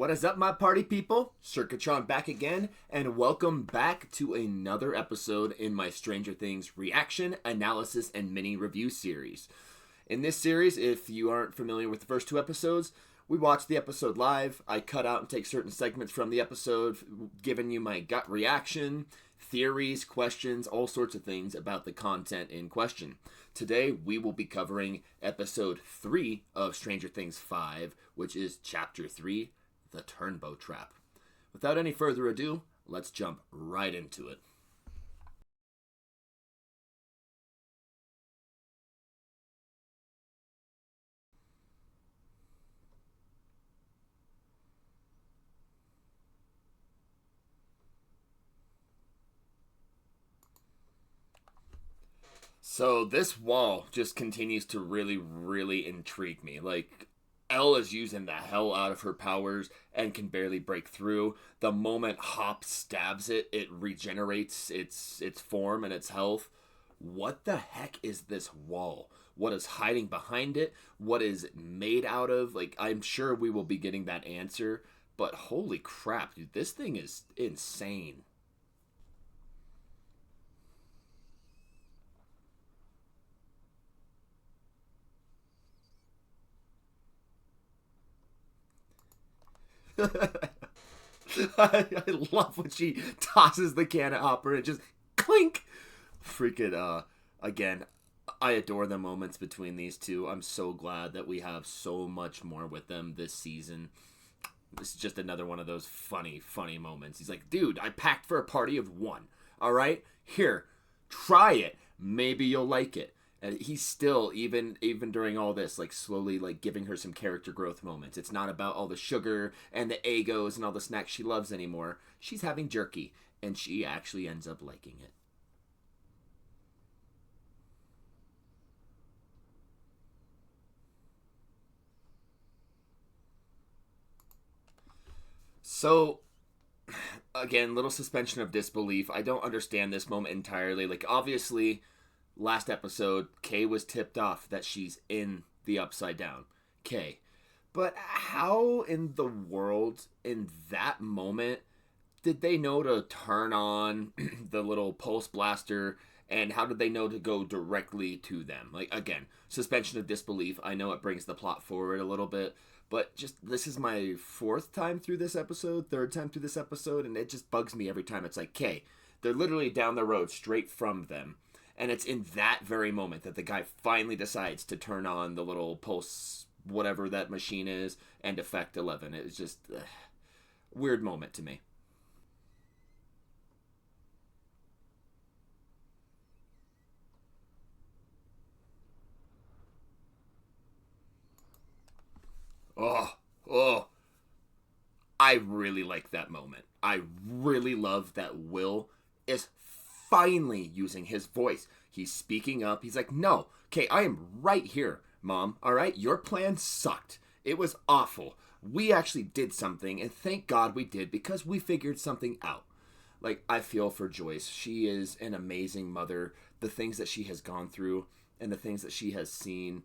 What is up, my party people? Circuitron back again, and welcome back to another episode in my Stranger Things reaction, analysis, and mini review series. In this series, if you aren't familiar with the first two episodes, we watch the episode live. I cut out and take certain segments from the episode, giving you my gut reaction, theories, questions, all sorts of things about the content in question. Today, we will be covering episode 3 of Stranger Things 5, which is chapter 3, The Turnbow Trap. Without any further ado, let's jump right into it. So this wall just continues to really intrigue me. Like, Elle is using the hell out of her powers and can barely break through. The moment Hop stabs it, it regenerates its form and its health. What the heck is this wall? What is hiding behind it? What is it made out of? Like, I'm sure we will be getting that answer, but holy crap, dude, this thing is insane. I love when she tosses the can at Hopper and it just clink. Freaking again, I adore the moments between these two. I'm so glad that we have so much more with them this season. This is just another one of those funny moments. He's like, dude, I packed for a party of one. All right, here, try it. Maybe you'll like it. And he's still, even during all this, like slowly like giving her some character growth moments. It's not about all the sugar and the Egos and all the snacks she loves anymore. She's having jerky, and she actually ends up liking it. So again, little suspension of disbelief. I don't understand this moment entirely. Like, obviously, last episode, Kay was tipped off that she's in the Upside Down. Kay. But how in the world, in that moment, did they know to turn on the little pulse blaster, and how did they know to go directly to them? Like, again, suspension of disbelief. I know it brings the plot forward a little bit, but just this is my fourth time through this episode, third time through this episode, and it just bugs me every time. It's like, okay, they're literally down the road straight from them, and it's in that very moment that the guy finally decides to turn on the little pulse, whatever that machine is, and affect 11. It's just weird moment to me. Oh, oh, I really like that moment. I really love that Will is finally using his voice. He's speaking up. He's like, no, okay, I am right here, Mom. All right, your plan sucked. It was awful. We actually did something, and thank God we did because we figured something out. Like, I feel for Joyce. She is an amazing mother. The things that she has gone through and the things that she has seen,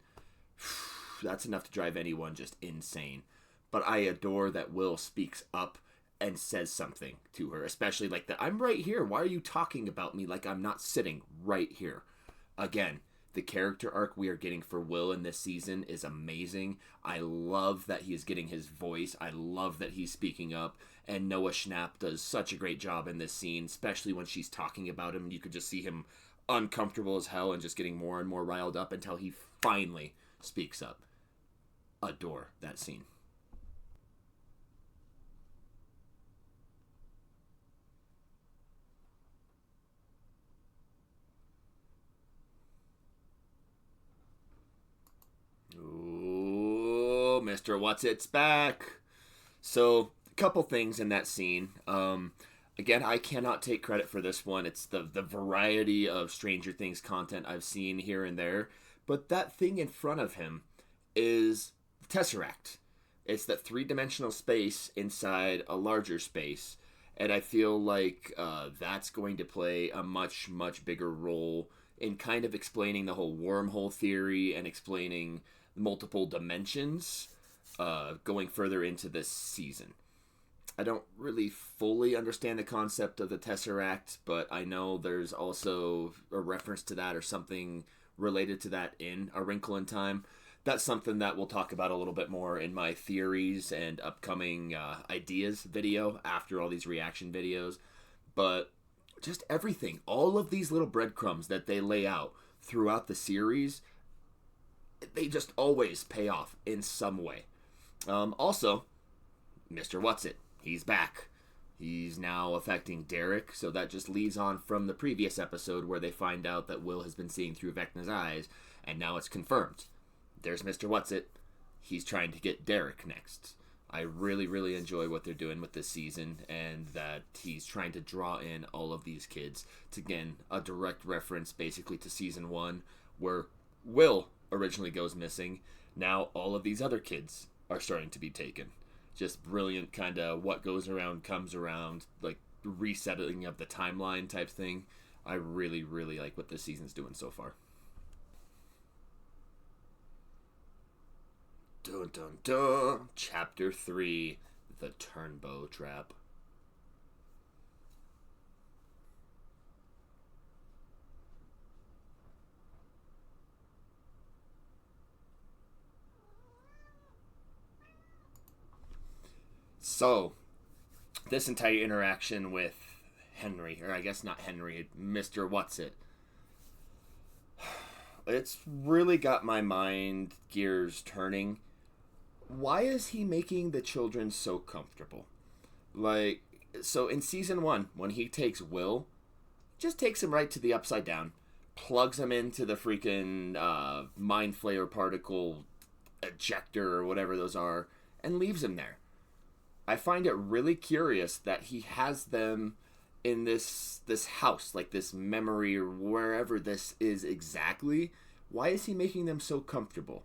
that's enough to drive anyone just insane. But I adore that Will speaks up and says something to her, especially like that. I'm right here. Why are you talking about me like I'm not sitting right here? Again, the character arc we are getting for Will in this season is amazing. I love that he is getting his voice. I love that he's speaking up. And Noah Schnapp does such a great job in this scene, especially when she's talking about him. You could just see him uncomfortable as hell and just getting more and more riled up until he finally speaks up. Adore that scene. Ooh, Mr. What's It's back. So, a couple things in that scene. Again, I cannot take credit for this one. It's the variety of Stranger Things content I've seen here and there. But that thing in front of him is the Tesseract. It's that three-dimensional space inside a larger space. And I feel like that's going to play a much bigger role in kind of explaining the whole wormhole theory and explaining multiple dimensions going further into this season. I don't really fully understand the concept of the Tesseract, but I know there's also a reference to that or something related to that in A Wrinkle in Time. That's something that we'll talk about a little bit more in my theories and upcoming ideas video after all these reaction videos. But just everything, all of these little breadcrumbs that they lay out throughout the series, they just always pay off in some way. Also, Mr. What's-It, he's back. He's now affecting Derek, so that just leads on from the previous episode where they find out that Will has been seeing through Vecna's eyes, and now it's confirmed. There's Mr. What's-It. He's trying to get Derek next. I really, really enjoy what they're doing with this season, and that he's trying to draw in all of these kids to, again, a direct reference basically to season 1, where Will originally goes missing. Now all of these other kids are starting to be taken. Just brilliant kind of what goes around comes around, like resetting of the timeline type thing. I really, really like what this season's doing so far. Dun dun dun! Chapter 3, The Turnbow Trap. So, this entire interaction with Henry, or I guess not Henry, Mr. What's-It, it's really got my mind gears turning. Why is he making the children so comfortable? Like, so in season 1, when he takes Will, just takes him right to the Upside Down, plugs him into the freaking Mind Flayer particle ejector or whatever those are, and leaves him there. I find it really curious that he has them in this house, like this memory or wherever this is exactly. Why is he making them so comfortable?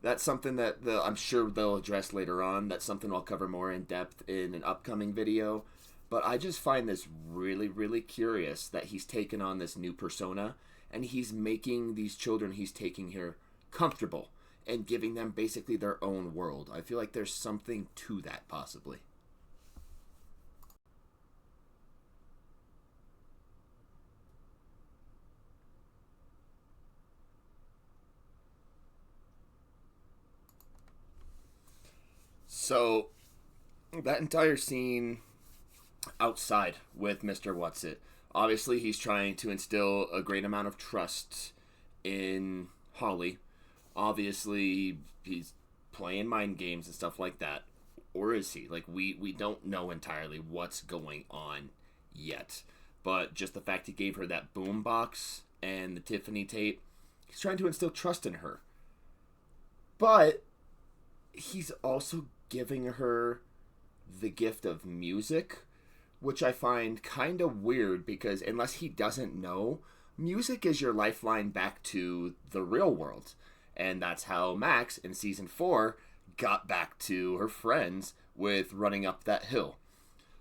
That's something that I'm sure they'll address later on. That's something I'll cover more in depth in an upcoming video. But I just find this really, really curious that he's taken on this new persona and he's making these children he's taking here comfortable and giving them basically their own world. I feel like there's something to that, possibly. So, that entire scene outside with Mr. What's-It, obviously he's trying to instill a great amount of trust in Holly. Obviously, he's playing mind games and stuff like that. Or is he? Like, we don't know entirely what's going on yet. But just the fact he gave her that boom box and the Tiffany tape, he's trying to instill trust in her. But he's also giving her the gift of music, which I find kind of weird because unless he doesn't know, music is your lifeline back to the real world. And that's how Max in season 4 got back to her friends with running up that hill.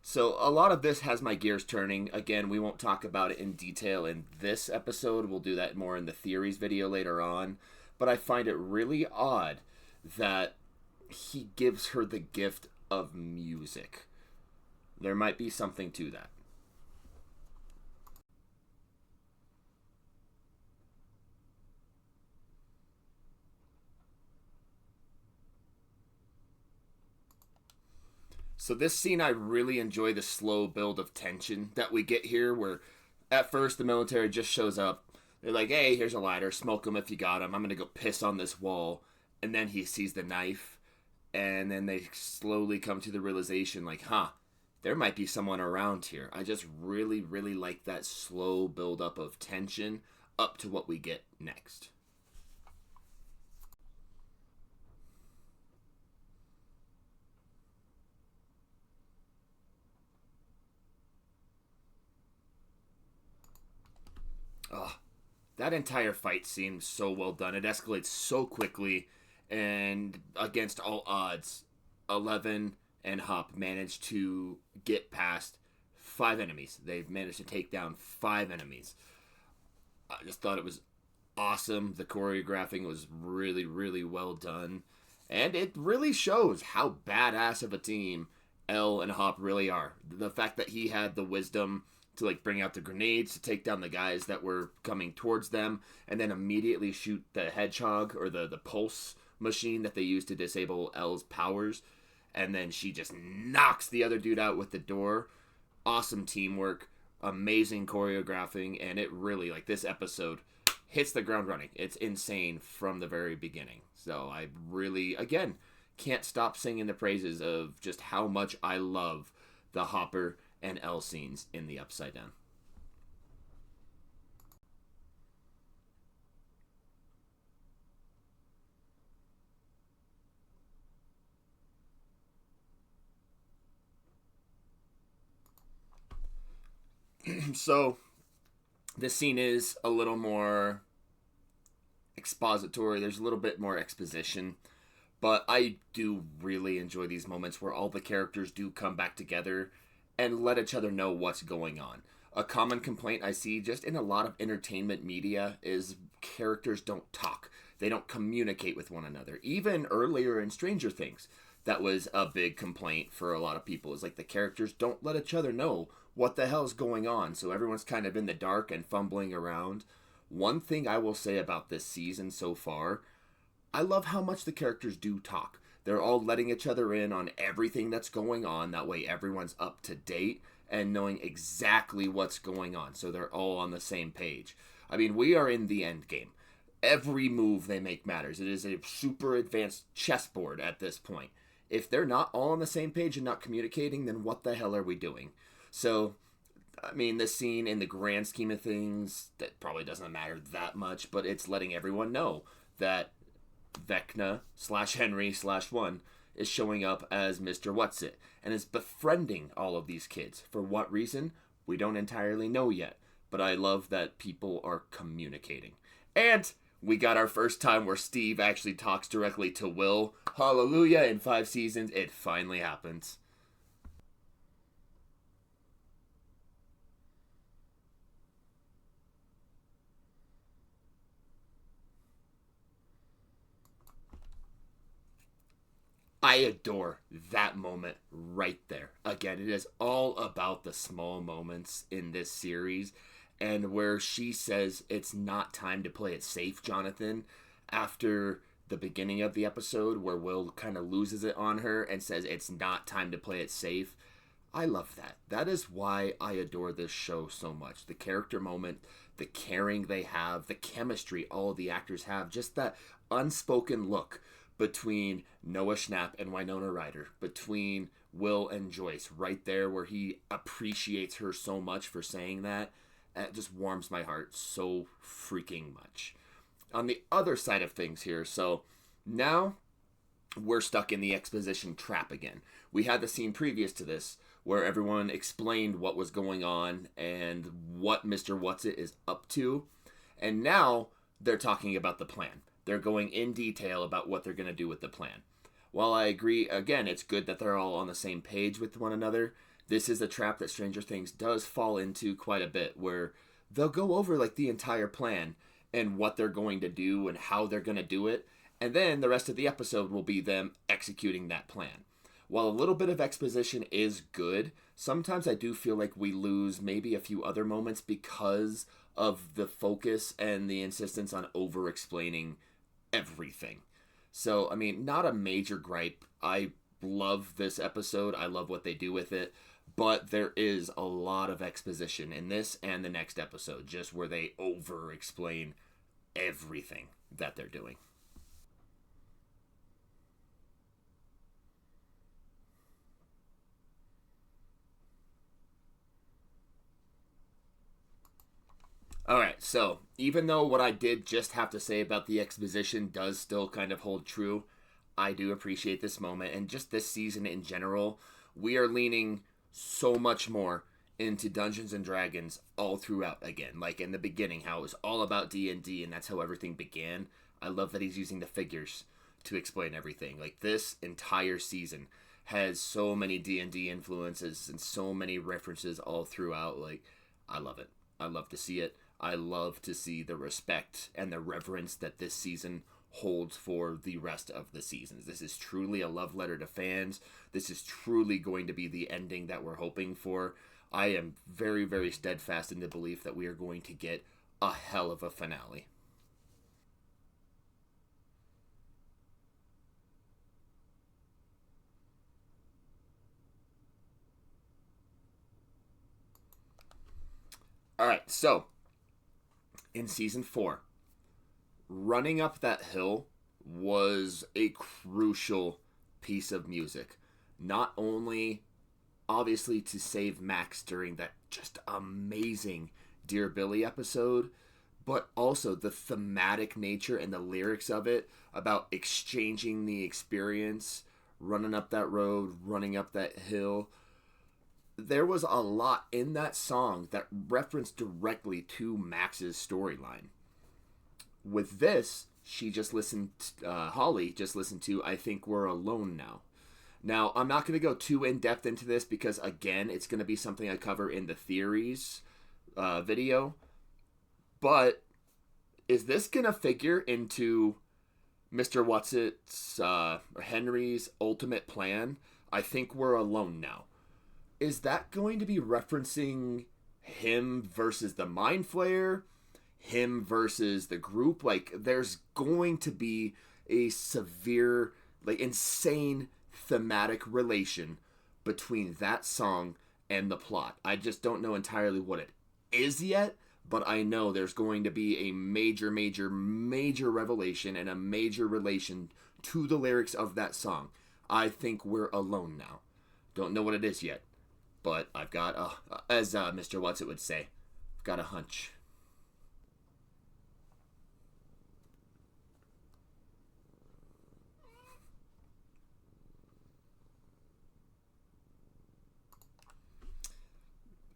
So a lot of this has my gears turning. Again, we won't talk about it in detail in this episode. We'll do that more in the theories video later on. But I find it really odd that he gives her the gift of music. There might be something to that. So this scene, I really enjoy the slow build of tension that we get here, where at first the military just shows up. They're like, hey, here's a lighter, smoke him if you got him. I'm going to go piss on this wall. And then he sees the knife, and then they slowly come to the realization, like, there might be someone around here. I just really, really like that slow build-up of tension up to what we get next. Oh, that entire fight seems so well done. It escalates so quickly, and against all odds, 11 and Hop managed to get past 5 enemies. They've managed to take down 5 enemies. I just thought it was awesome. The choreographing was really, really well done. And it really shows how badass of a team Elle and Hop really are. The fact that he had the wisdom to like bring out the grenades to take down the guys that were coming towards them, and then immediately shoot the hedgehog or the pulse machine that they used to disable Elle's powers, and then she just knocks the other dude out with the door. Awesome teamwork, amazing choreographing, and it really, like, this episode hits the ground running. It's insane from the very beginning. So I really, again, can't stop singing the praises of just how much I love the Hopper and Elle scenes in the Upside Down. So this scene is a little more expository. There's a little bit more exposition. But I do really enjoy these moments where all the characters do come back together and let each other know what's going on. A common complaint I see just in a lot of entertainment media is characters don't talk. They don't communicate with one another. Even earlier in Stranger Things, that was a big complaint for a lot of people. Is like the characters don't let each other know what the hell's going on. So everyone's kind of in the dark and fumbling around. One thing I will say about this season so far, I love how much the characters do talk. They're all letting each other in on everything that's going on. That way everyone's up to date and knowing exactly what's going on. So they're all on the same page. I mean, we are in the end game. Every move they make matters. It is a super advanced chessboard at this point. If they're not all on the same page and not communicating, then what the hell are we doing? So, I mean, this scene in the grand scheme of things, that probably doesn't matter that much, but it's letting everyone know that Vecna / Henry / one is showing up as Mr. Whatsit and is befriending all of these kids. For what reason? We don't entirely know yet, but I love that people are communicating. And we got our first time where Steve actually talks directly to Will. Hallelujah, in 5 seasons, it finally happens. I adore that moment right there. Again, it is all about the small moments in this series, and where she says it's not time to play it safe, Jonathan, after the beginning of the episode where Will kind of loses it on her and says it's not time to play it safe. I love that. That is why I adore this show so much. The character moment, the caring they have, the chemistry all of the actors have, just that unspoken look between Noah Schnapp and Winona Ryder, between Will and Joyce, right there where he appreciates her so much for saying that. It just warms my heart so freaking much. On the other side of things here, so now we're stuck in the exposition trap again. We had the scene previous to this where everyone explained what was going on and what Mr. Whatsit is up to. And now they're talking about the plan. They're going in detail about what they're going to do with the plan. While I agree, again, it's good that they're all on the same page with one another, this is a trap that Stranger Things does fall into quite a bit, where they'll go over like the entire plan and what they're going to do and how they're going to do it, and then the rest of the episode will be them executing that plan. While a little bit of exposition is good, sometimes I do feel like we lose maybe a few other moments because of the focus and the insistence on over-explaining everything. So, I mean, not a major gripe. I love this episode. I love what they do with it. But there is a lot of exposition in this and the next episode, just where they over-explain everything that they're doing. Alright, so even though what I did just have to say about the exposition does still kind of hold true, I do appreciate this moment. And just this season in general, we are leaning so much more into Dungeons and Dragons all throughout again. Like in the beginning, how it was all about D&D and that's how everything began. I love that he's using the figures to explain everything. Like this entire season has so many D&D influences and so many references all throughout. Like, I love it. I love to see it. I love to see the respect and the reverence that this season holds for the rest of the seasons. This is truly a love letter to fans. This is truly going to be the ending that we're hoping for. I am very, very steadfast in the belief that we are going to get a hell of a finale. All right, so in season 4, running up that hill was a crucial piece of music. Not only, obviously, to save Max during that just amazing Dear Billy episode, but also the thematic nature and the lyrics of it about exchanging the experience, running up that road, running up that hill. There was a lot in that song that referenced directly to Max's storyline. With this, she just listened, Holly just listened to I Think We're Alone Now. Now, I'm not going to go too in depth into this because, again, it's going to be something I cover in the theories video. But is this going to figure into Mr. What's-It's, Henry's ultimate plan? I think we're alone now. Is that going to be referencing him versus the Mind Flayer? Him versus the group? Like, there's going to be a severe, like, insane thematic relation between that song and the plot. I just don't know entirely what it is yet, but I know there's going to be a major, major, major revelation and a major relation to the lyrics of that song. I think we're alone now. Don't know what it is yet, but I've got as Mr. What's-It would say, I've got a hunch.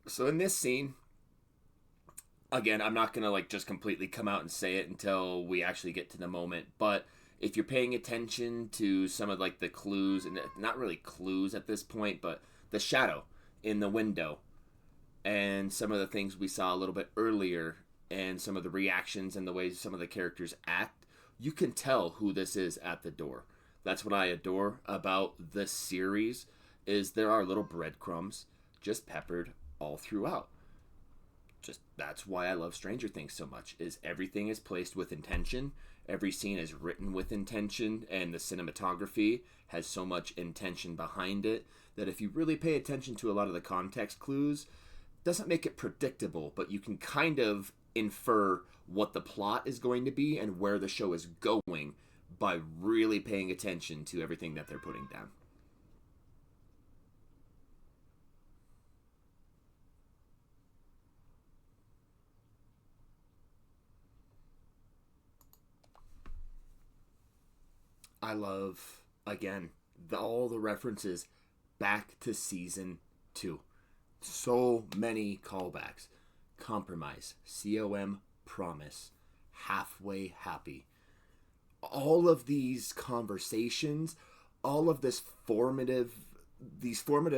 So in this scene, again, I'm not gonna like just completely come out and say it until we actually get to the moment, but if you're paying attention to some of like the clues, and not really clues at this point, but the shadow in the window and some of the things we saw a little bit earlier and some of the reactions and the ways some of the characters act, you can tell who this is at the door. That's what I adore about this series is there are little breadcrumbs just peppered all throughout. Just that's why I love Stranger Things so much is everything is placed with intention. Every scene is written with intention and the cinematography has so much intention behind it that if you really pay attention to a lot of the context clues, it doesn't make it predictable, but you can kind of infer what the plot is going to be and where the show is going by really paying attention to everything that they're putting down. I love, again, all the references back to season 2. So many callbacks. Compromise, COM, promise, halfway happy. All of these conversations, all of these formative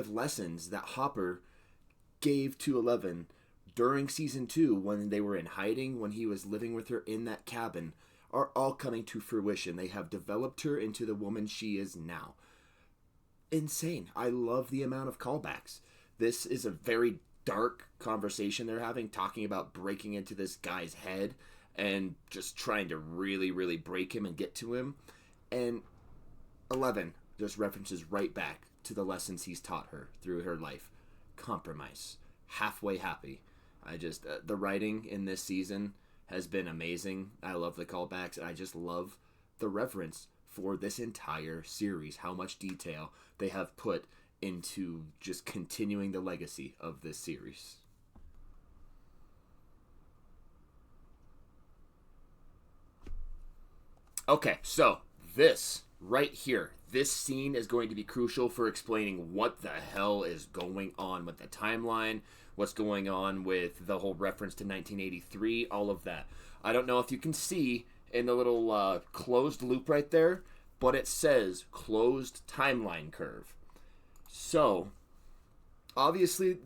lessons that Hopper gave to Eleven during season 2 when they were in hiding, when he was living with her in that cabin, are all coming to fruition. They have developed her into the woman she is now. Insane. I love the amount of callbacks. This is a very dark conversation they're having, talking about breaking into this guy's head and just trying to really, really break him and get to him. And 11 just references right back to the lessons he's taught her through her life. Compromise. Halfway happy. I just, the writing in this season has been amazing. I love the callbacks, and I just love the reverence for this entire series, how much detail they have put into just continuing the legacy of this series. Okay, so this right here, this scene is going to be crucial for explaining what the hell is going on with the timeline, what's going on with the whole reference to 1983, all of that. I don't know if you can see in the little closed loop right there, but it says closed timeline curve. So, obviously,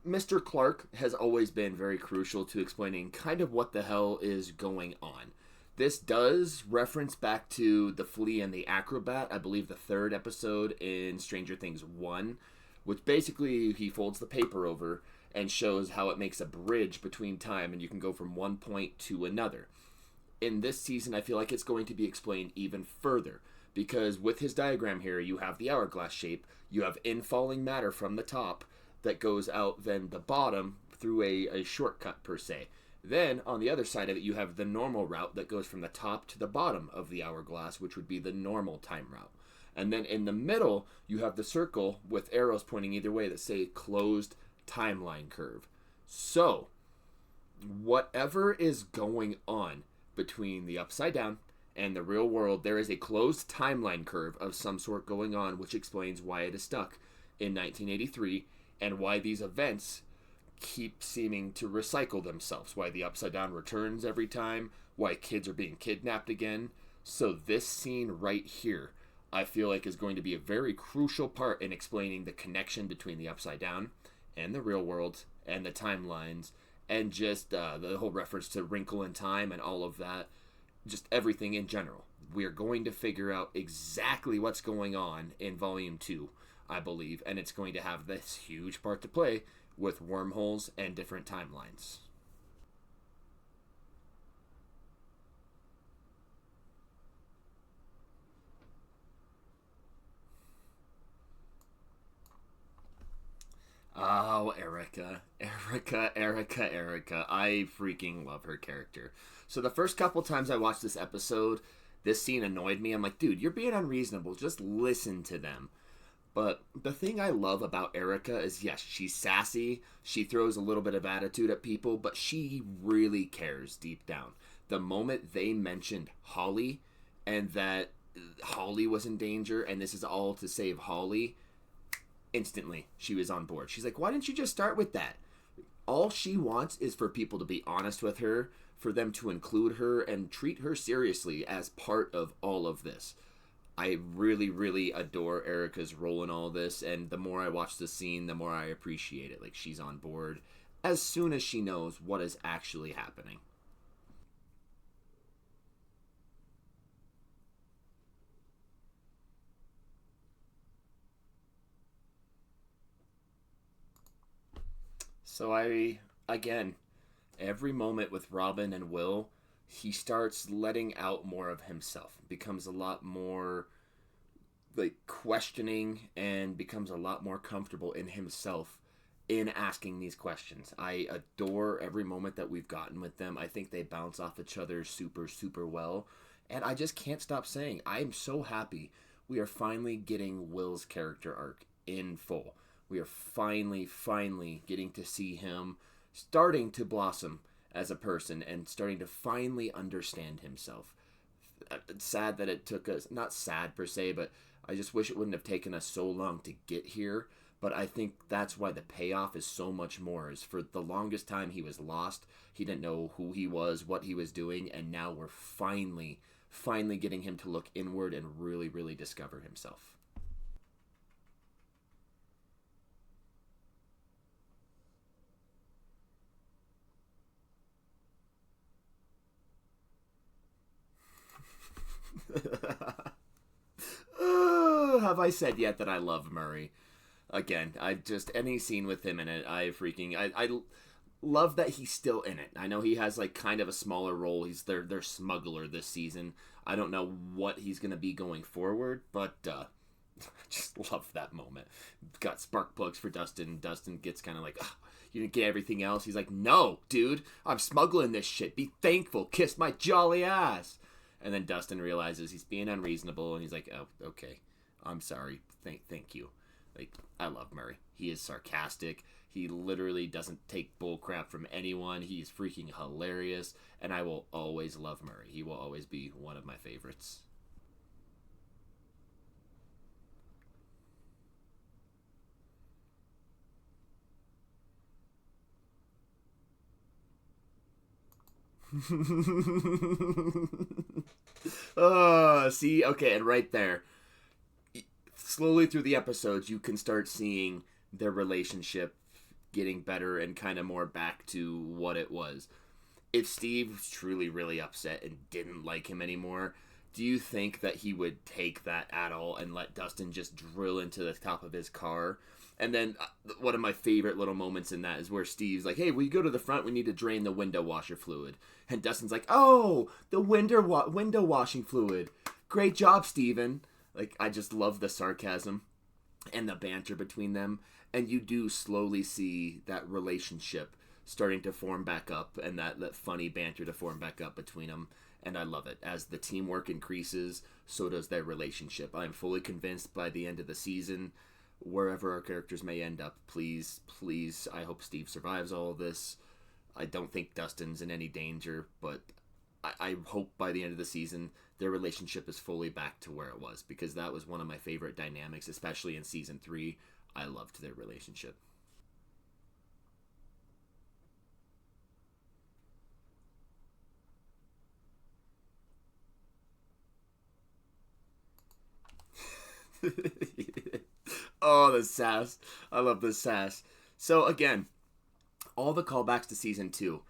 Mr. Clark has always been very crucial to explaining kind of what the hell is going on. This does reference back to the flea and the acrobat, I believe the third episode in Stranger Things 1, which basically he folds the paper over and shows how it makes a bridge between time and you can go from one point to another. In this season, I feel like it's going to be explained even further because with his diagram here, you have the hourglass shape, you have infalling matter from the top that goes out then the bottom through a shortcut per se. Then on the other side of it, you have the normal route that goes from the top to the bottom of the hourglass, which would be the normal time route. And then in the middle, you have the circle with arrows pointing either way that say closed timeline curve. So, whatever is going on between the upside down and the real world, there is a closed timeline curve of some sort going on, which explains why it is stuck in 1983 and why these events keep seeming to recycle themselves, why the upside down returns every time, why kids are being kidnapped again. So this scene right here, I feel like is going to be a very crucial part in explaining the connection between the upside down and the real world and the timelines and just the whole reference to Wrinkle in Time and all of that, just everything in general. We are going to figure out exactly what's going on in Volume 2, I believe, and it's going to have this huge part to play with wormholes and different timelines. Oh, Erica. I freaking love her character. So the first couple times I watched this episode, this scene annoyed me. I'm like, dude, you're being unreasonable. Just listen to them. But the thing I love about Erica is, yes, she's sassy. She throws a little bit of attitude at people, but she really cares deep down. The moment they mentioned Holly and that Holly was in danger and this is all to save Holly, instantly she was on board. She's like, why didn't you just start with that? All she wants is for people to be honest with her, for them to include her and treat her seriously as part of all of this. I really, really adore Erica's role in all this, and the more I watch the scene, the more I appreciate it. Like, she's on board as soon as she knows what is actually happening. So again, every moment with Robin and Will, he starts letting out more of himself, becomes a lot more like questioning and becomes a lot more comfortable in himself in asking these questions. I adore every moment that we've gotten with them. I think they bounce off each other super, super well. And I just can't stop saying, I am so happy we are finally getting Will's character arc in full. We are finally getting to see him starting to blossom as a person and starting to finally understand himself. It's sad that it took us, not sad per se, but I just wish it wouldn't have taken us so long to get here. But I think that's why the payoff is so much more. Is for the longest time he was lost. He didn't know who he was, what he was doing, and now we're finally getting him to look inward and really, really discover himself. Have I said yet that I love Murray? Again, I just any scene with him in it, I love that he's still in it. I know he has like kind of a smaller role. He's their smuggler this season. I don't know what he's gonna be going forward, but I just love that moment. Got spark plugs for Dustin. Dustin gets kind of like, you didn't get everything else. He's like, no, dude, I'm smuggling this shit. Be thankful. Kiss my jolly ass. And then Dustin realizes he's being unreasonable, and he's like, oh, okay. I'm sorry. Thank you. Like, I love Murray. He is sarcastic. He literally doesn't take bull crap from anyone. He's freaking hilarious. And I will always love Murray. He will always be one of my favorites. Oh, see? Okay, and right there, slowly through the episodes, you can start seeing their relationship getting better and kind of more back to what it was. if Steve was truly really upset and didn't like him anymore, do you think that he would take that at all and let Dustin just drill into the top of his car? And then one of my favorite little moments in that is where Steve's like, "Hey, will you go to the front? We need to drain the window washer fluid." And Dustin's like, "Oh, the window washing fluid. Great job, Steven." Like, I just love the sarcasm and the banter between them. And you do slowly see that relationship starting to form back up, and that funny banter to form back up between them. And I love it. As the teamwork increases, so does their relationship. I am fully convinced by the end of the season, wherever our characters may end up, please, I hope Steve survives all of this. I don't think Dustin's in any danger, but I hope by the end of the season their relationship is fully back to where it was, because that was one of my favorite dynamics, especially in season 3. I loved their relationship. Oh, the sass. I love the sass. So, again, all the callbacks to season 2.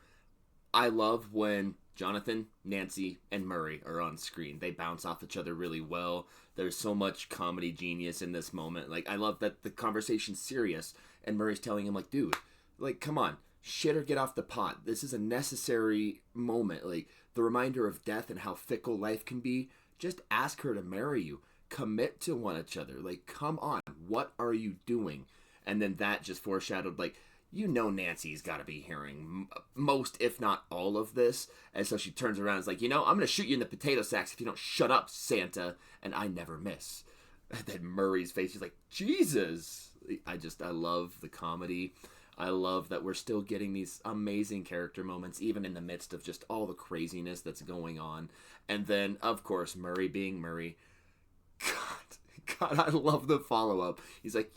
I love when Jonathan, Nancy, and Murray are on screen. They bounce off each other really well. There's so much comedy genius in this moment. Like, I love that the conversation's serious, and Murray's telling him, like, "Dude, like, come on, shit or get off the pot. This is a necessary moment. Like, the reminder of death and how fickle life can be. Just ask her to marry you. Commit to one each other. Like, come on, what are you doing?" And then that just foreshadowed, like, Nancy's got to be hearing most, if not all of this. And so she turns around and is like, "I'm going to shoot you in the potato sacks if you don't shut up, Santa." And I never miss. And then Murray's face is like, Jesus. I love the comedy. I love that we're still getting these amazing character moments, even in the midst of just all the craziness that's going on. And then, of course, Murray being Murray. God, I love the follow-up. He's like,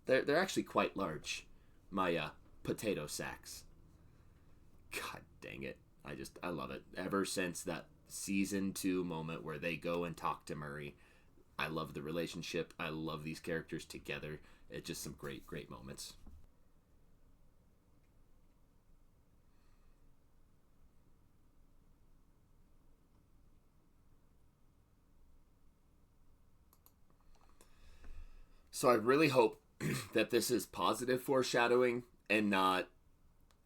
they're actually quite large, my potato sacks. God dang it. I love it. Ever since that season 2 moment where they go and talk to Murray, I love the relationship. I love these characters together. It's just some great, great moments. So I really hope that this is positive foreshadowing and not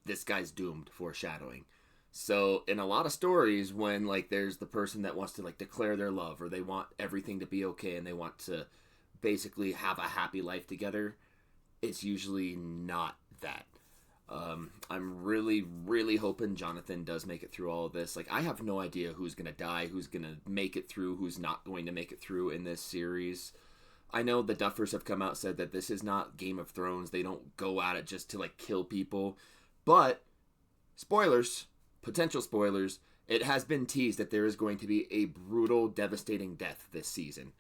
this guy's doomed foreshadowing. So in a lot of stories, when like there's the person that wants to like declare their love, or they want everything to be okay and they want to basically have a happy life together, it's usually not that. I'm really, really hoping Jonathan does make it through all of this. Like, I have no idea who's gonna die, who's gonna make it through, who's not going to make it through in this series. I know the Duffers have come out and said that this is not Game of Thrones. They don't go at it just to like kill people. But spoilers, potential spoilers, it has been teased that there is going to be a brutal, devastating death this season.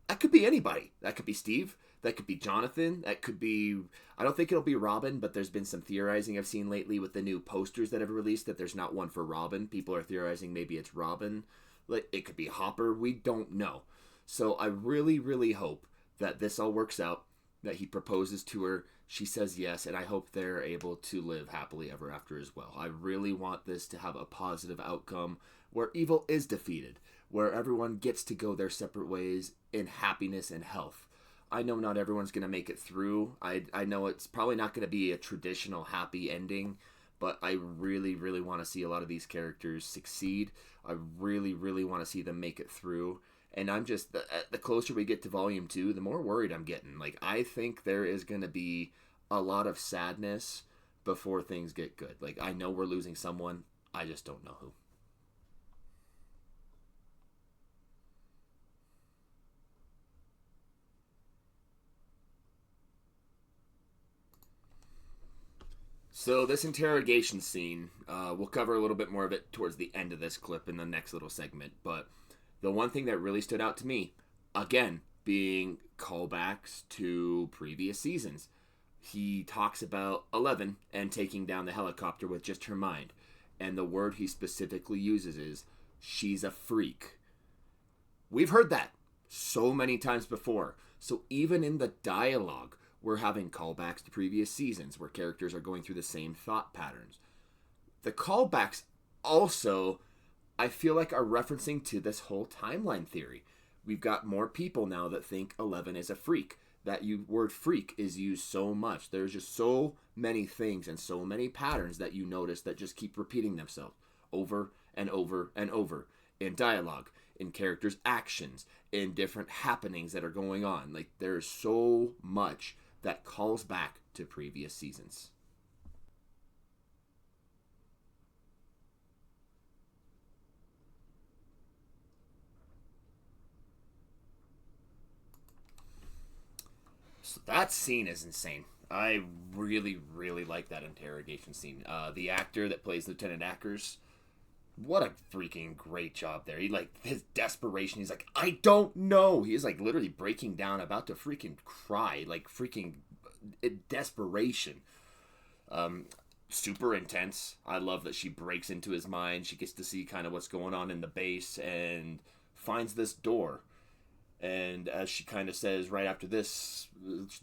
That could be anybody. That could be Steve. That could be Jonathan. That could be... I don't think it'll be Robin, but there's been some theorizing I've seen lately with the new posters that have released that there's not one for Robin. People are theorizing maybe it's Robin. It could be Hopper. We don't know. So I really, really hope that this all works out, that he proposes to her, she says yes, and I hope they're able to live happily ever after as well. I really want this to have a positive outcome where evil is defeated, where everyone gets to go their separate ways in happiness and health. I know not everyone's going to make it through. I know it's probably not going to be a traditional happy ending, but I really, really want to see a lot of these characters succeed. I really, really want to see them make it through. And I'm just, the closer we get to Volume 2, the more worried I'm getting. Like, I think there is going to be a lot of sadness before things get good. Like, I know we're losing someone. I just don't know who. So this interrogation scene, we'll cover a little bit more of it towards the end of this clip in the next little segment. But the one thing that really stood out to me, again, being callbacks to previous seasons. He talks about 11 and taking down the helicopter with just her mind. And the word he specifically uses is, she's a freak. We've heard that so many times before. So even in the dialogue, we're having callbacks to previous seasons where characters are going through the same thought patterns. the callbacks also, I feel like, are referencing to this whole timeline theory. We've got more people now that think 11 is a freak. That word freak is used so much. There's just so many things and so many patterns that you notice that just keep repeating themselves over and over and over in dialogue, in characters' actions, in different happenings that are going on. Like, there's so much that calls back to previous seasons. So that scene is insane. I really, really like that interrogation scene. The actor that plays Lieutenant Ackers, what a freaking great job there. He, like, his desperation, he's like, I don't know. He's like literally breaking down, about to freaking cry, like freaking desperation. Super intense. I love that she breaks into his mind. She gets to see kind of what's going on in the base and finds this door. And as she kind of says right after this,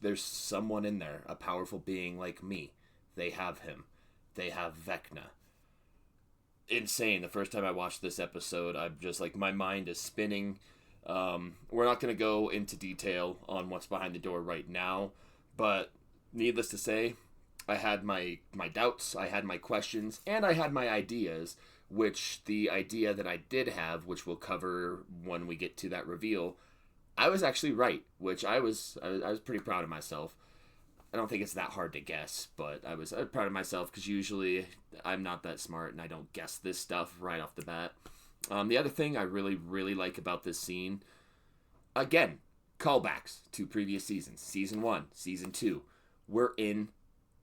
there's someone in there, a powerful being like me. They have him. They have Vecna. Insane. The first time I watched this episode, I'm just like, my mind is spinning. We're not going to go into detail on what's behind the door right now, but needless to say, I had my doubts, I had my questions, and I had my ideas, which the idea that I did have, which we'll cover when we get to that reveal, I was actually right, which I was pretty proud of myself. I don't think it's that hard to guess, but I was proud of myself because usually I'm not that smart and I don't guess this stuff right off the bat. The other thing I really, really like about this scene, again, callbacks to previous seasons. Season 1, Season 2. We're in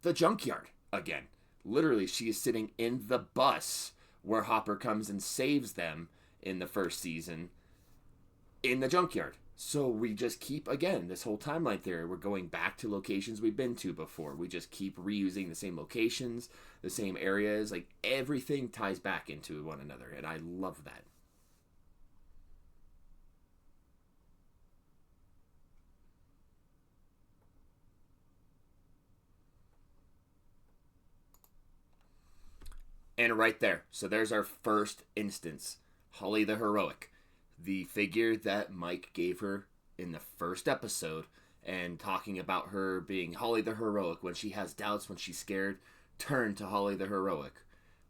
the junkyard again. Literally, she is sitting in the bus where Hopper comes and saves them in the first season in the junkyard. So we just keep, again, this whole timeline theory. We're going back to locations we've been to before. We just keep reusing the same locations, the same areas. Like, everything ties back into one another, and I love that. And right there, so there's our first instance. Holly the Heroic. The figure that Mike gave her in the first episode, and talking about her being Holly the Heroic when she has doubts, when she's scared, turn to Holly the Heroic.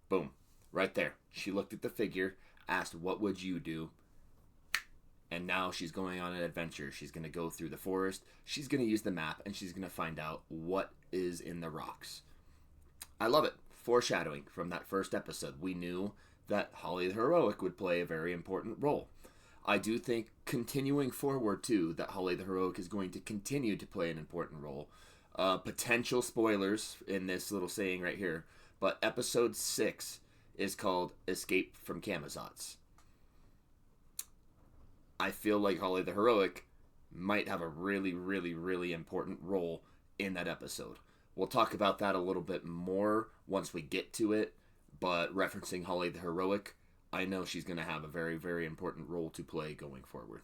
Boom. Right there. She looked at the figure, asked, what would you do? And now she's going on an adventure. She's going to go through the forest. She's going to use the map, and she's going to find out what is in the rocks. I love it. Foreshadowing from that first episode. We knew that Holly the Heroic would play a very important role. I do think continuing forward, too, that Holly the Heroic is going to continue to play an important role. Potential spoilers in this little saying right here, but episode 6 is called Escape from Camazotz. I feel like Holly the Heroic might have a really, really, really important role in that episode. We'll talk about that a little bit more once we get to it, but referencing Holly the Heroic, I know she's going to have a very, very important role to play going forward.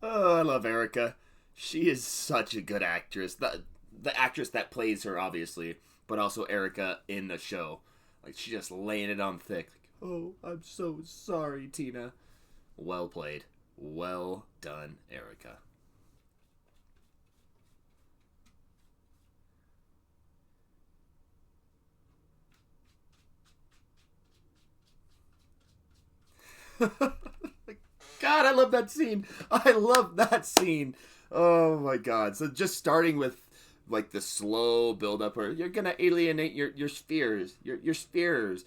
Oh, I love Erica. She is such a good actress. The actress that plays her, obviously, but also Erica in the show. Like, she just laying it on thick. Like, oh, I'm so sorry, Tina. Well played. Well done, Erica. God, I love that scene. I love that scene. Oh my God. So just starting with like the slow build up, where you're gonna alienate your spheres, your spheres,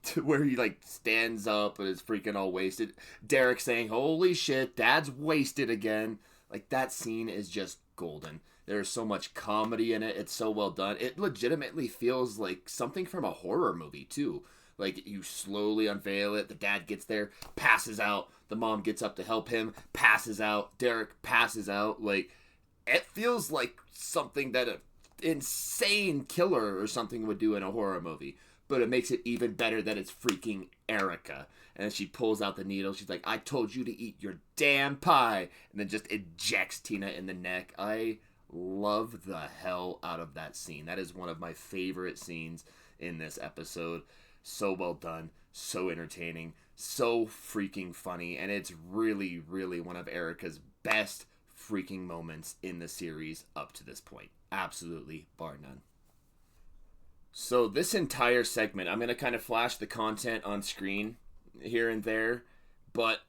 to where he like stands up and is freaking all wasted. Derek saying, "Holy shit, Dad's wasted again." Like, that scene is just golden. There's so much comedy in it. It's so well done. It legitimately feels like something from a horror movie too. Like, you slowly unveil it. The dad gets there, passes out. The mom gets up to help him, passes out. Derek passes out. Like, it feels like something that an insane killer or something would do in a horror movie. but it makes it even better that it's freaking Erica. And then she pulls out the needle. She's like, I told you to eat your damn pie. And then just ejects Tina in the neck. I love the hell out of that scene. That is one of my favorite scenes in this episode. So well done. So entertaining. So freaking funny. And it's really, really one of Erica's best freaking moments in the series up to this point. Absolutely, bar none. So this entire segment, I'm going to kind of flash the content on screen here and there, but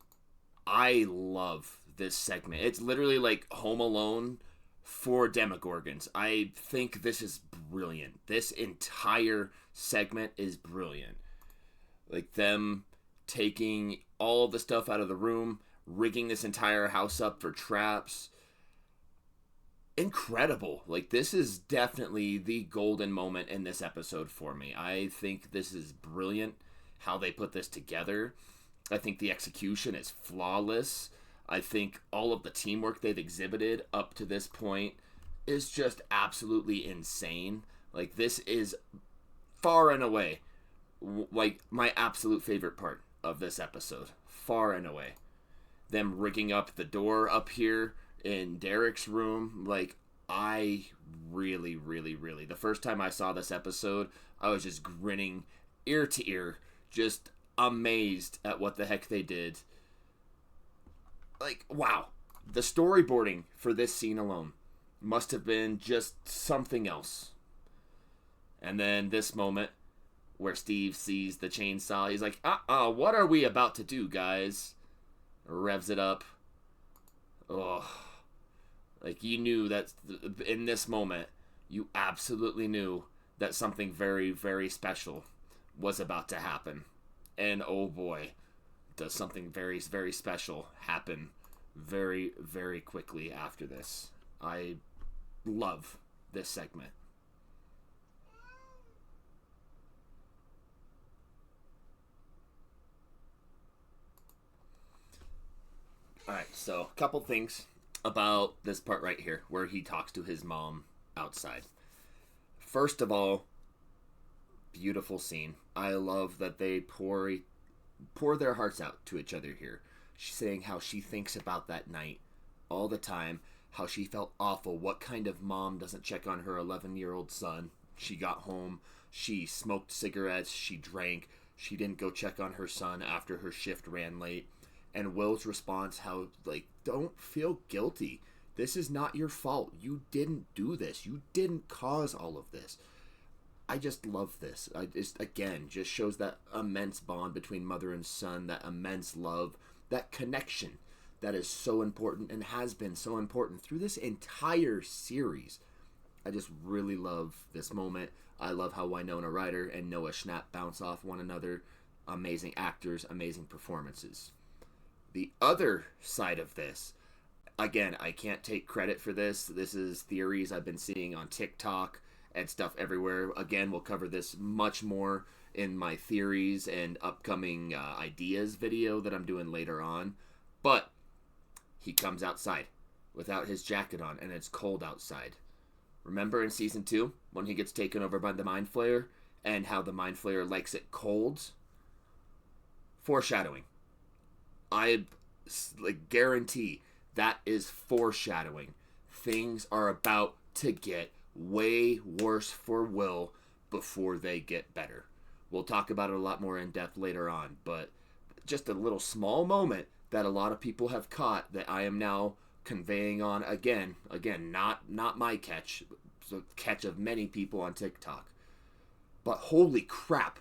I love this segment. It's literally like Home Alone for Demogorgons. I think this is brilliant. This entire segment is brilliant. Like them taking all of the stuff out of the room, rigging this entire house up for traps. Incredible. Like, this is definitely the golden moment in this episode for me. I think this is brilliant how they put this together. I think the execution is flawless. I think all of the teamwork they've exhibited up to this point is just absolutely insane. Like, this is far and away like my absolute favorite part of this episode. Far and away. Them rigging up the door up here in Derek's room. Like, I really, really, really, the first time I saw this episode, I was just grinning ear to ear, just amazed at what the heck they did. Like, wow. The storyboarding for this scene alone must have been just something else. And then this moment where Steve sees the chainsaw, he's like, what are we about to do, guys? Revs it up. Oh, like, you knew that in this moment, you absolutely knew that something very, very special was about to happen. And oh boy, does something very, very special happen very, very quickly after this. I love this segment. Alright, so a couple things about this part right here where he talks to his mom outside. First of all, beautiful scene. I love that they pour their hearts out to each other here. She's saying how she thinks about that night all the time, how she felt awful. What kind of mom doesn't check on her 11-year-old son? She got home, she smoked cigarettes, she drank, she didn't go check on her son after her shift ran late. And Will's response, how, like, don't feel guilty. This is not your fault. You didn't do this. You didn't cause all of this. I just love this. I just, again, just shows that immense bond between mother and son, that immense love, that connection that is so important and has been so important through this entire series. I just really love this moment. I love how Winona Ryder and Noah Schnapp bounce off one another. Amazing actors, amazing performances. The other side of this, again, I can't take credit for this. This is theories I've been seeing on TikTok and stuff everywhere. Again, we'll cover this much more in my theories and upcoming ideas video that I'm doing later on. But he comes outside without his jacket on, and it's cold outside. Remember in season 2 when he gets taken over by the Mind Flayer and how the Mind Flayer likes it cold? Foreshadowing. I guarantee that is foreshadowing. Things are about to get way worse for Will before they get better. We'll talk about it a lot more in depth later on, but just a little small moment that a lot of people have caught that I am now conveying on again, not my catch, the catch of many people on TikTok. But holy crap,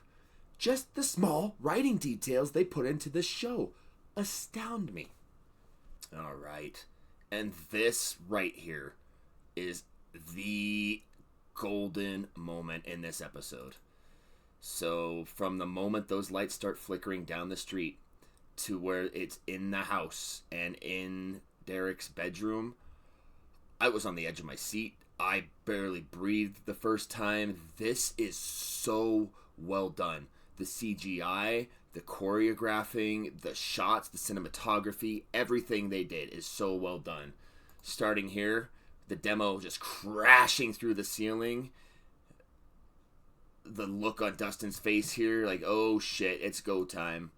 just the small writing details they put into this show astound me. All right. And this right here is the golden moment in this episode. So from the moment those lights start flickering down the street to where it's in the house and in Derek's bedroom, I was on the edge of my seat. I barely breathed the first time. This is so well done. The CGI, the choreographing, the shots, the cinematography, everything they did is so well done. Starting here, the demo just crashing through the ceiling. the look on Dustin's face here, like, oh shit, it's go time.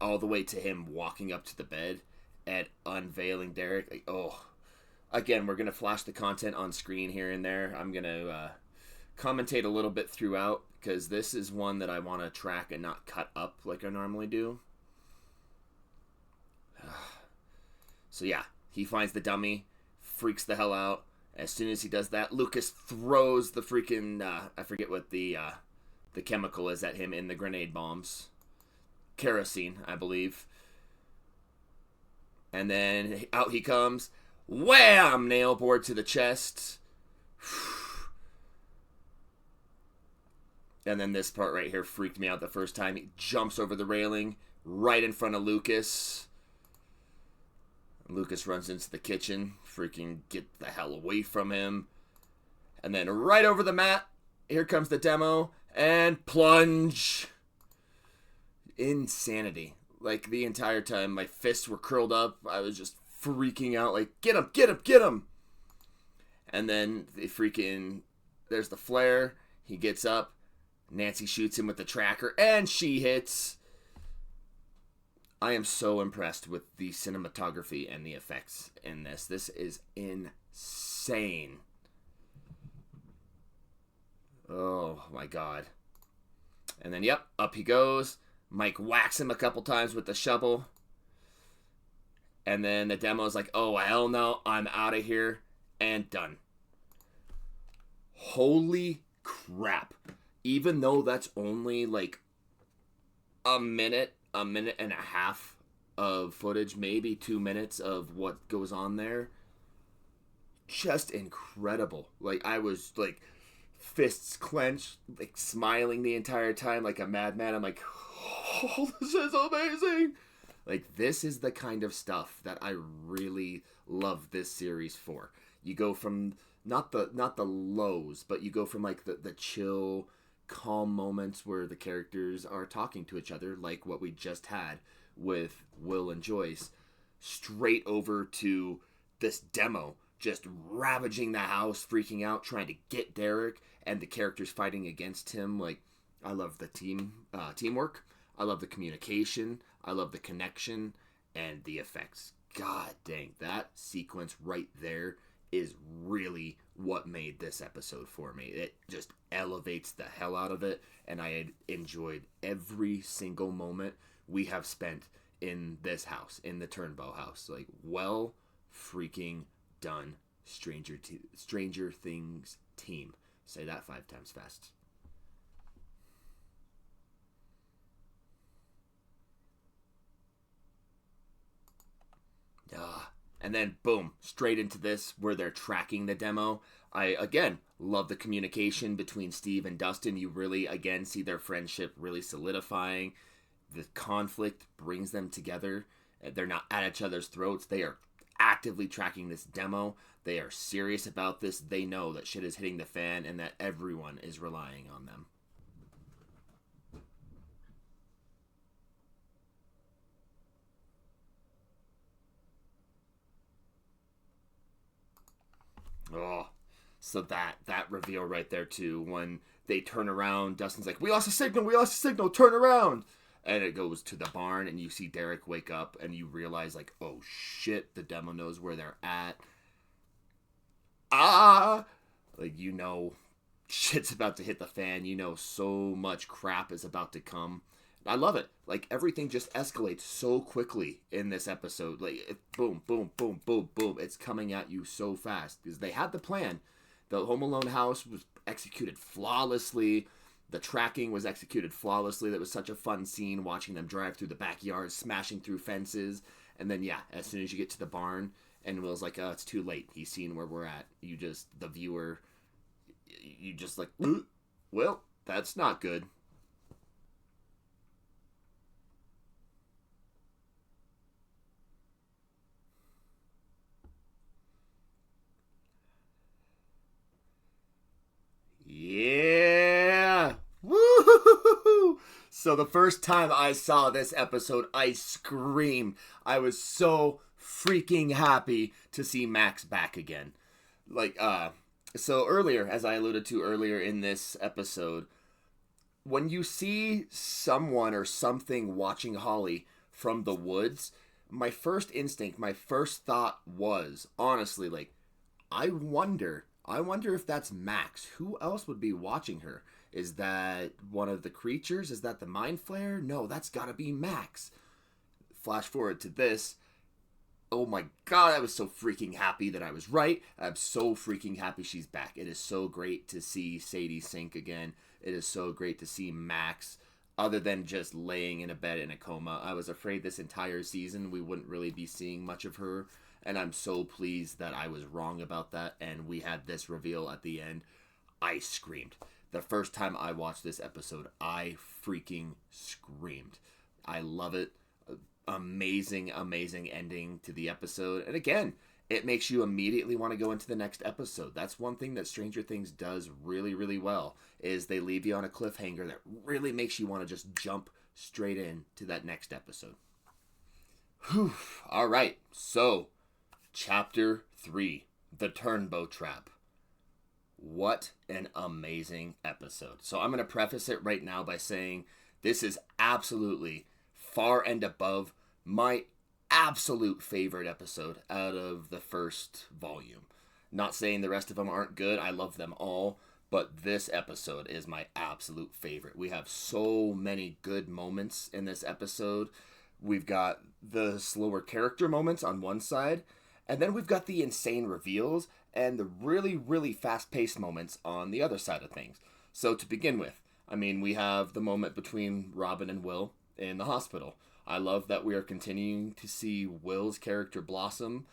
All the way to him walking up to the bed and unveiling Derek. Like, oh, again, we're gonna flash the content on screen here and there. I'm gonna commentate a little bit throughout because this is one that I want to track and not cut up like I normally do. So yeah, he finds the dummy, freaks the hell out. As soon as he does that, Lucas throws the freaking, I forget what the chemical is at him in the grenade bombs. Kerosene, I believe. And then out he comes. Wham! Nail board to the chest. And then this part right here freaked me out the first time. He jumps over the railing right in front of Lucas. Lucas runs into the kitchen, freaking get the hell away from him. And then right over the mat, here comes the demo, and plunge. Insanity. Like, the entire time, my fists were curled up. I was just freaking out, like, get him, get him, get him. And then there's the flare. He gets up. Nancy shoots him with the tracker, and she hits. I am so impressed with the cinematography and the effects in this. This is insane. Oh my god. And then, yep, up he goes. Mike whacks him a couple times with the shovel. And then the demo's like, oh, hell no, I'm out of here. And done. Holy crap. Even though that's only like a minute and a half of footage, maybe 2 minutes of what goes on there. Just incredible. Like, I was like, fists clenched, like smiling the entire time like a madman. I'm like, oh, this is amazing. Like, this is the kind of stuff that I really love this series for. You go from not the lows, but you go from like the chill, calm moments where the characters are talking to each other, like what we just had with Will and Joyce, straight over to this demo just ravaging the house, freaking out, trying to get Derek, and the characters fighting against him. Like, I love the teamwork. I love the communication. I love the connection and the effects. God dang, that sequence right there is really what made this episode for me. It just elevates the hell out of it, and I had enjoyed every single moment we have spent in this house, in the Turnbow house. Like, well freaking done, Stranger Things team. Say that 5 times fast. And then, boom, straight into this where they're tracking the demo. I, again, love the communication between Steve and Dustin. You really, again, see their friendship really solidifying. The conflict brings them together. They're not at each other's throats. They are actively tracking this demo. They are serious about this. They know that shit is hitting the fan and that everyone is relying on them. Oh, so that reveal right there too, when they turn around, Dustin's like, we lost a signal, turn around. And it goes to the barn, and you see Derek wake up, and you realize, like, oh shit, the demo knows where they're at. Like, you know, shit's about to hit the fan. You know, so much crap is about to come. I love it. Like, everything just escalates so quickly in this episode. Like, boom, boom, boom, boom, boom. It's coming at you so fast. Because they had the plan. The Home Alone house was executed flawlessly. The tracking was executed flawlessly. That was such a fun scene, watching them drive through the backyard, smashing through fences. And then, yeah, as soon as you get to the barn, and Will's like, oh, it's too late. He's seen where we're at. You just, the viewer, you just like, well, that's not good. Yeah! Woo! So the first time I saw this episode, I screamed. I was so freaking happy to see Max back again. Like, so earlier, as I alluded to earlier in this episode, when you see someone or something watching Holly from the woods, my first instinct, my first thought was honestly like, I wonder if that's Max. Who else would be watching her? Is that one of the creatures? Is that the mind flare? No, that's gotta be Max. Flash forward to this. Oh my god, I was so freaking happy that I was right. I'm so freaking happy she's back. It is so great to see Sadie Sink again. It is so great to see Max, other than just laying in a bed in a coma. I was afraid this entire season we wouldn't really be seeing much of her, and I'm so pleased that I was wrong about that, and we had this reveal at the end. I screamed. The first time I watched this episode, I freaking screamed. I love it. Amazing, amazing ending to the episode. And again, it makes you immediately want to go into the next episode. That's one thing that Stranger Things does really, really well, is they leave you on a cliffhanger that really makes you want to just jump straight in to that next episode. Whew. All right, so Chapter 3, The Turnbow Trap. What an amazing episode. So I'm going to preface it right now by saying this is absolutely far and above my absolute favorite episode out of the first volume. Not saying the rest of them aren't good. I love them all. But this episode is my absolute favorite. We have so many good moments in this episode. We've got the slower character moments on one side, and then we've got the insane reveals and the really, really fast-paced moments on the other side of things. So to begin with, I mean, we have the moment between Robin and Will in the hospital. I love that we are continuing to see Will's character blossom.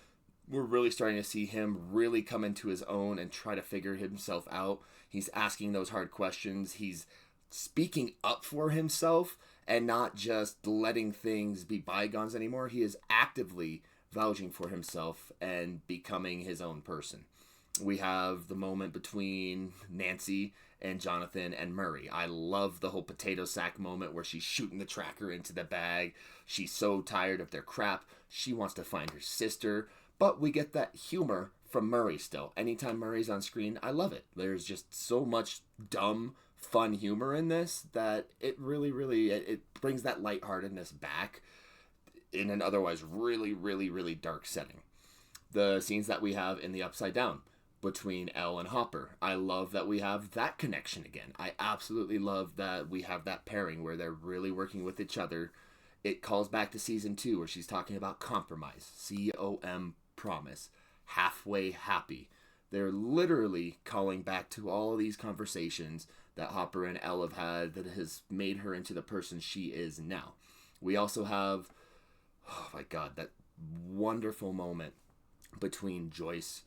We're really starting to see him really come into his own and try to figure himself out. He's asking those hard questions. He's speaking up for himself and not just letting things be bygones anymore. He is actively vouching for himself and becoming his own person. We have the moment between Nancy and Jonathan and Murray. I love the whole potato sack moment where she's shooting the tracker into the bag. She's so tired of their crap. She wants to find her sister. But we get that humor from Murray still. Anytime Murray's on screen, I love it. There's just so much dumb, fun humor in this that it really, really, it brings that lightheartedness back in an otherwise really, really, really dark setting. The scenes that we have in the Upside Down between Elle and Hopper. I love that we have that connection again. I absolutely love that we have that pairing where they're really working with each other. It calls back to season 2 where she's talking about compromise. C-O-M, promise. Halfway happy. They're literally calling back to all of these conversations that Hopper and Elle have had that has made her into the person she is now. We also have, oh my god, that wonderful moment between Joyce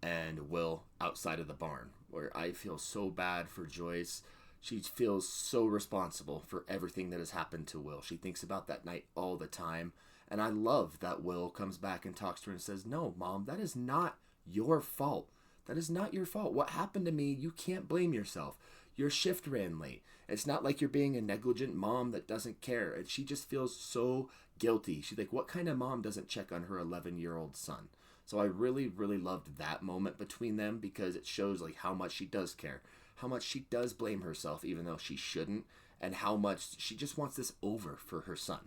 and Will outside of the barn, where I feel so bad for Joyce. She feels so responsible for everything that has happened to Will. She thinks about that night all the time. And I love that Will comes back and talks to her and says, "No, Mom, that is not your fault. That is not your fault. What happened to me, you can't blame yourself. Your shift ran late. It's not like you're being a negligent mom that doesn't care." And she just feels so guilty. She's like, what kind of mom doesn't check on her 11-year-old son? So I really, really loved that moment between them because it shows like how much she does care, how much she does blame herself even though she shouldn't, and how much she just wants this over for her son.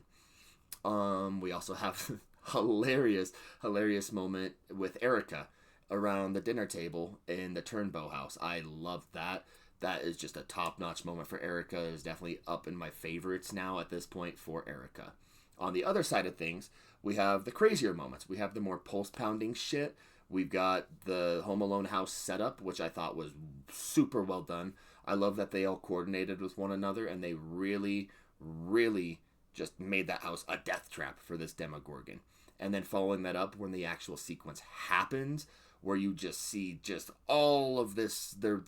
We also have hilarious moment with Erica around the dinner table in the Turnbow house. I love that. That is just a top-notch moment for Erica. It is definitely up in my favorites now at this point for Erica. On the other side of things, we have the crazier moments. We have the more pulse-pounding shit. We've got the Home Alone house setup, which I thought was super well done. I love that they all coordinated with one another, and they really, really just made that house a death trap for this Demogorgon. And then following that up when the actual sequence happens, where you just see just all of this, their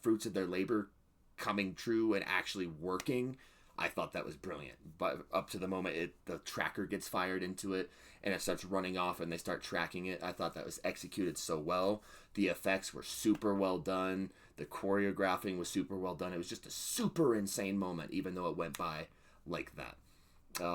fruits of their labor coming true and actually working. I thought that was brilliant. But up to the moment the tracker gets fired into it and it starts running off and they start tracking it, I thought that was executed so well. The effects were super well done. The choreographing was super well done. It was just a super insane moment, even though it went by like that.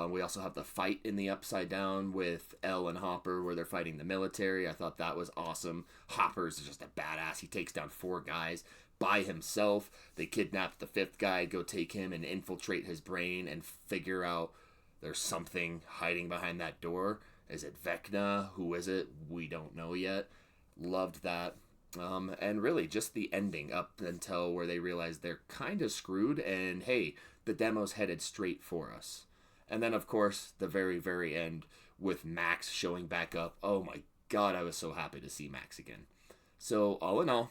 We also have the fight in the Upside Down with Elle and Hopper where they're fighting the military. I thought that was awesome. Hopper's just a badass. He takes down 4 guys. by himself. They kidnap the fifth guy, go take him and infiltrate his brain and figure out there's something hiding behind that door. Is it Vecna? Who is it? We don't know yet. Loved that. And really, just the ending up until where they realize they're kind of screwed and, hey, the demo's headed straight for us. And then, of course, the very, very end with Max showing back up. Oh my god, I was so happy to see Max again. So, all in all,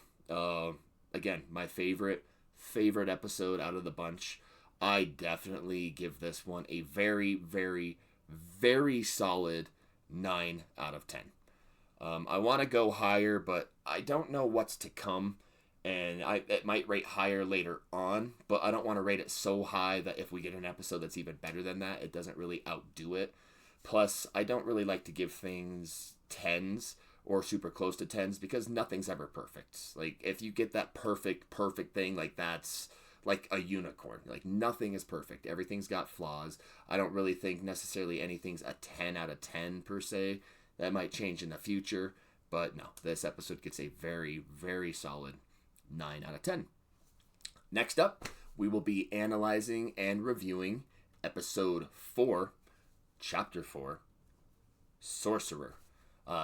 again, my favorite episode out of the bunch. I definitely give this one a very, very, very solid 9 out of 10. I want to go higher, but I don't know what's to come, and it might rate higher later on, but I don't want to rate it so high that if we get an episode that's even better than that, it doesn't really outdo it. Plus, I don't really like to give things 10s or super close to 10s because nothing's ever perfect. Like, if you get that perfect thing, like, that's like a unicorn. Like, nothing is perfect. Everything's got flaws. I don't really think necessarily anything's a 10 out of 10 per se. That might change in the future, but no, this episode gets a very, very solid 9 out of 10. Next up, we will be analyzing and reviewing episode 4, chapter 4, Sorcerer.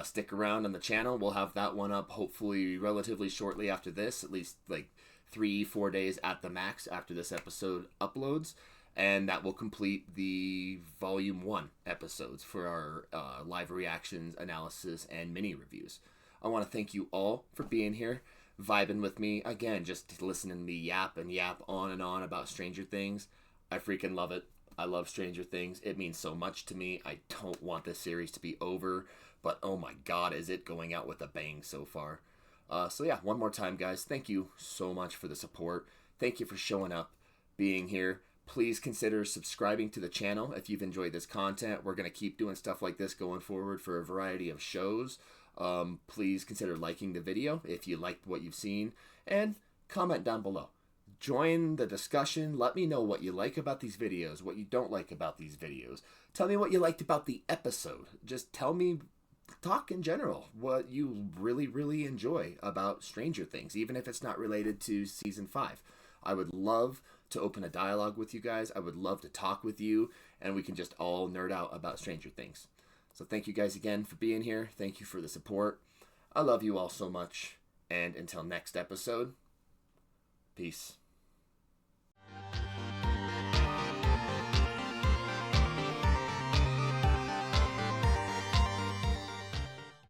Stick around on the channel. We'll have that one up hopefully relatively shortly after this, at least like 3-4 days at the max after this episode uploads. And that will complete the Volume 1 episodes for our live reactions, analysis, and mini reviews. I want to thank you all for being here, vibing with me. Again, just listening to me yap and yap on and on about Stranger Things. I freaking love it. I love Stranger Things. It means so much to me. I don't want this series to be over, but oh my god, is it going out with a bang so far. So yeah, one more time, guys. Thank you so much for the support. Thank you for showing up, being here. Please consider subscribing to the channel if you've enjoyed this content. We're going to keep doing stuff like this going forward for a variety of shows. Please consider liking the video if you liked what you've seen, and comment down below. Join the discussion. Let me know what you like about these videos, what you don't like about these videos. Tell me what you liked about the episode. Just tell me, talk in general, what you really, really enjoy about Stranger Things, even if it's not related to Season 5. I would love to open a dialogue with you guys. I would love to talk with you, and we can just all nerd out about Stranger Things. So thank you guys again for being here. Thank you for the support. I love you all so much. And until next episode, peace.